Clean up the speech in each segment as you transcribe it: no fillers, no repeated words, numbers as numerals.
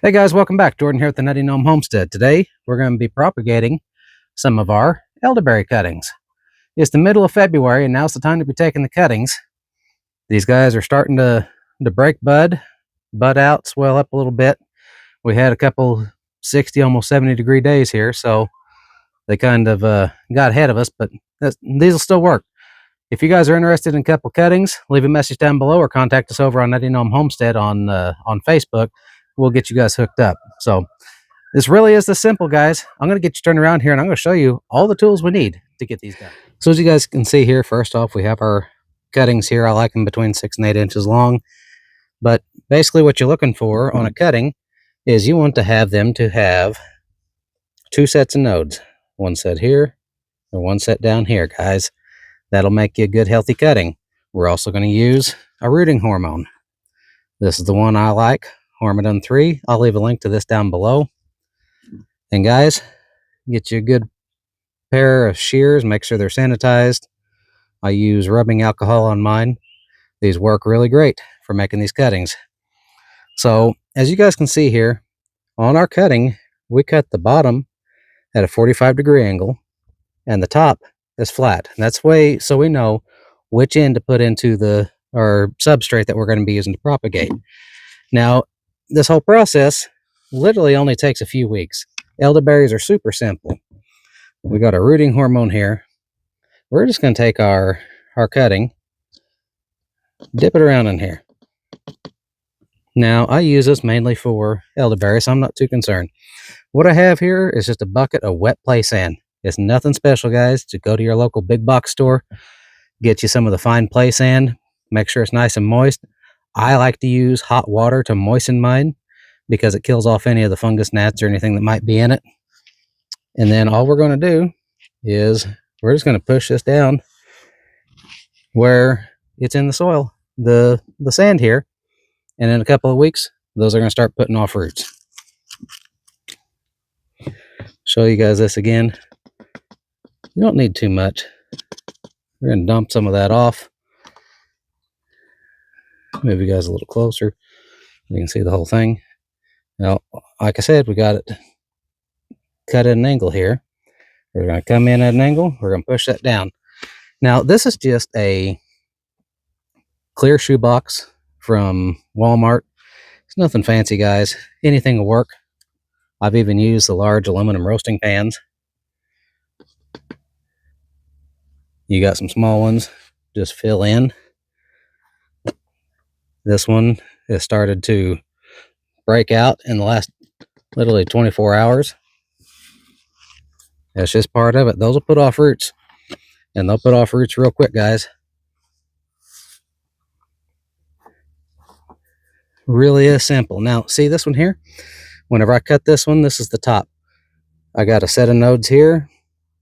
Hey guys, welcome back. Jordan here at the Nutty Gnome Homestead. Today we're going to be propagating some of our elderberry cuttings. It's the middle of February and now's the time to be taking the cuttings. These guys are starting to break bud out, swell up a little bit. We had a couple 60, almost 70-degree days here, so they kind of got ahead of us, but these will still work. If you guys are interested in a couple cuttings, leave a message down below or contact us over on Nutty Gnome Homestead on Facebook. We'll get you guys hooked up. So this really is this simple, guys. I'm going to get you turned around here and I'm going to show you all the tools we need to get these done. So as you guys can see here, first off, we have our cuttings here. I like them between 6 and 8 inches long. But basically what you're looking for on a cutting is you want to have them to have 2 sets of nodes. One set here or one set down here, guys. That'll make you a good, healthy cutting. We're also going to use a rooting hormone. This is the one I like. Hormone 3. I'll leave a link to this down below. And guys, get you a good pair of shears. Make sure they're sanitized. I use rubbing alcohol on mine. These work really great for making these cuttings. So as you guys can see here, on our cutting, we cut the bottom at a 45-degree angle and the top is flat. And that's way so we know which end to put into our substrate that we're going to be using to propagate. Now, this whole process literally only takes a few weeks. Elderberries are super simple. We got a rooting hormone here. We're just going to take our cutting, dip it around in here. Now, I use this mainly for elderberries, so I'm not too concerned. What I have here is just a bucket of wet play sand. It's nothing special, guys. Just go to your local big box store, get you some of the fine play sand, make sure it's nice and moist. I like to use hot water to moisten mine because it kills off any of the fungus gnats or anything that might be in it. And then all we're going to do is we're just going to push this down where it's in the soil, the sand here. And in a couple of weeks, those are going to start putting off roots. Show you guys this again. You don't need too much. We're going to dump some of that off. Move you guys a little closer. You can see the whole thing. Now, like I said, we got it cut at an angle here. We're going to come in at an angle. We're going to push that down. Now, this is just a clear shoebox from Walmart. It's nothing fancy, guys. Anything will work. I've even used the large aluminum roasting pans. You got some small ones. Just fill in. This one has started to break out in the last literally 24 hours. That's just part of it. Those will put off roots. And they'll put off roots real quick, guys. Really is simple. Now, see this one here? Whenever I cut this one, this is the top. I got a set of nodes here.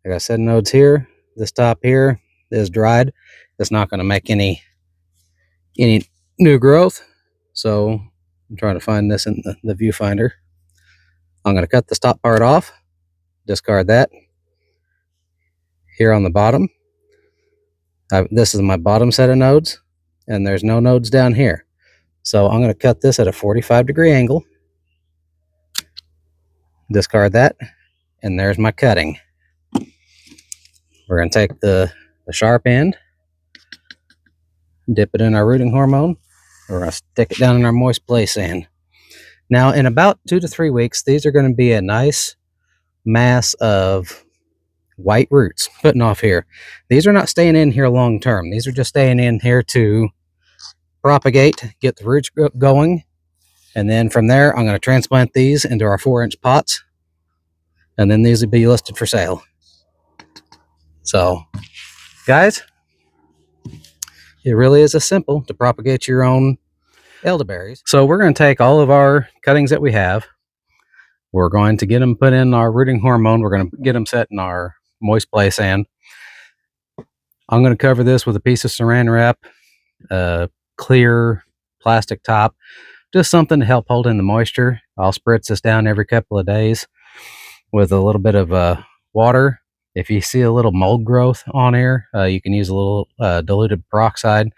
I got a set of nodes here. This top here is dried. It's not going to make any new growth. So I'm trying to find this in the viewfinder. I'm going to cut this top part off. Discard that. Here on the bottom, this is my bottom set of nodes, and there's no nodes down here. So I'm going to cut this at a 45-degree angle. Discard that, and there's my cutting. We're going to take the sharp end, dip it in our rooting hormone. We're going to stick it down in our moist play sand. Now, in about 2 to 3 weeks, these are going to be a nice mass of white roots putting off here. These are not staying in here long term. These are just staying in here to propagate, get the roots going. And then from there, I'm going to transplant these into our 4-inch pots. And then these will be listed for sale. So, guys, it really is as simple to propagate your own elderberries. So we're going to take all of our cuttings that we have. We're going to get them put in our rooting hormone. We're going to get them set in our moist play sand. I'm going to cover this with a piece of saran wrap, a clear plastic top, just something to help hold in the moisture. I'll spritz this down every couple of days with a little bit of water. If you see a little mold growth on here, you can use a little diluted peroxide.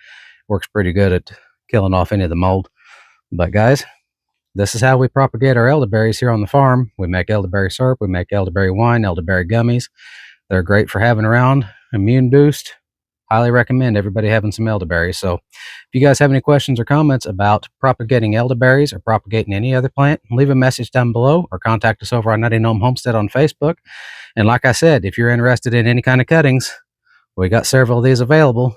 Works pretty good at killing off any of the mold. But guys, This is how we propagate our elderberries here on the farm. We make elderberry syrup, we make elderberry wine, elderberry gummies. They're great for having around. Immune boost. Highly recommend everybody having some elderberries. So if you guys have any questions or comments about propagating elderberries or propagating any other plant, leave a message down below or contact us over on Nutty Gnome Homestead on Facebook. And like I said, if you're interested in any kind of cuttings, we got several of these available.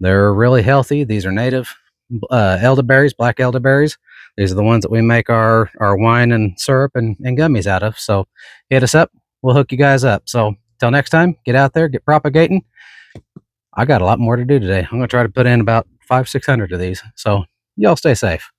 They're really healthy. These are native elderberries, black elderberries. These are the ones that we make our wine and syrup and gummies out of. So hit us up. We'll hook you guys up. So till next time, get out there, get propagating. I got a lot more to do today. I'm going to try to put in about 500-600 of these. So y'all stay safe.